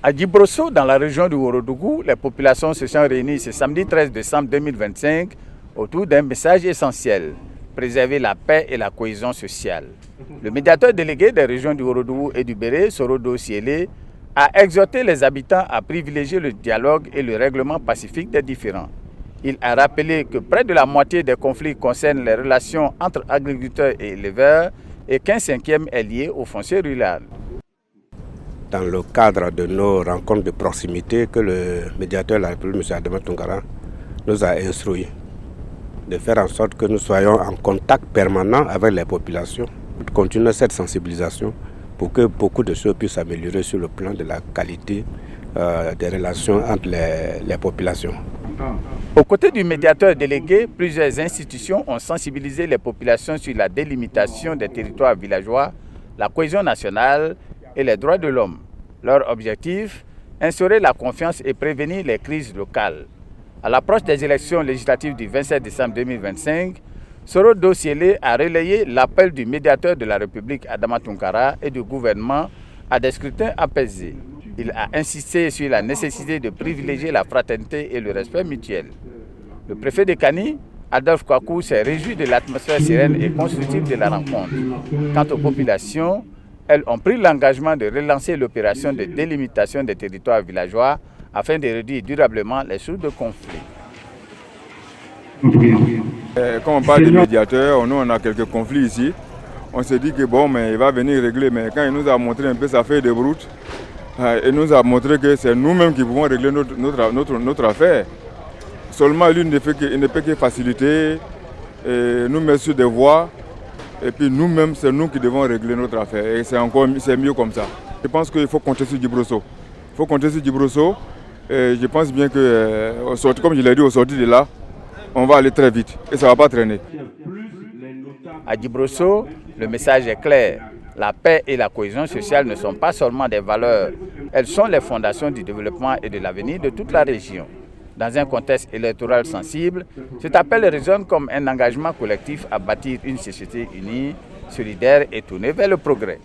À Djibrosso, dans la région du Ourodougou, les populations se sont réunies ce samedi 13 décembre 2025 autour d'un message essentiel: préserver la paix et la cohésion sociale. Le médiateur délégué des régions du Ourodougou et du Béré, Sorodo Siélé, a exhorté les habitants à privilégier le dialogue et le règlement pacifique des différends. Il a rappelé que près de la moitié des conflits concernent les relations entre agriculteurs et éleveurs et qu'un cinquième est lié au foncier rural. Dans le cadre de nos rencontres de proximité que le médiateur de la République, M. Adama Tounkara, nous a instruit de faire en sorte que nous soyons en contact permanent avec les populations, de continuer cette sensibilisation pour que beaucoup de choses puissent s'améliorer sur le plan de la qualité des relations entre les populations. Aux côtés du médiateur délégué, plusieurs institutions ont sensibilisé les populations sur la délimitation des territoires villageois, la cohésion nationale et les droits de l'homme. Leur objectif, instaurer la confiance et prévenir les crises locales. À l'approche des élections législatives du 27 décembre 2025, Sorodo Siélé a relayé l'appel du médiateur de la République Adama Tounkara et du gouvernement à des scrutins apaisés. Il a insisté sur la nécessité de privilégier la fraternité et le respect mutuel. Le préfet de Kani, Adolphe Kwaku, s'est réjoui de l'atmosphère sereine et constructive de la rencontre. Quant aux populations, elles ont pris l'engagement de relancer l'opération de délimitation des territoires villageois afin de réduire durablement les sources de conflits. Quand on parle de médiateur, nous on a quelques conflits ici. On s'est dit que bon, mais il va venir régler, mais quand il nous a montré un peu sa feuille de route, il nous a montré que c'est nous-mêmes qui pouvons régler notre affaire. Seulement lui il ne peut que faciliter, nous mettre sur des voies, et puis nous-mêmes, c'est nous qui devons régler notre affaire. Et c'est mieux comme ça. Je pense qu'il faut compter sur Djibrosso. Il faut compter sur Djibrosso. Et je pense bien que, comme je l'ai dit, au sortir de là, on va aller très vite et ça ne va pas traîner. À Djibrosso, le message est clair. La paix et la cohésion sociale ne sont pas seulement des valeurs, elles sont les fondations du développement et de l'avenir de toute la région. Dans un contexte électoral sensible, cet appel résonne comme un engagement collectif à bâtir une société unie, solidaire et tournée vers le progrès.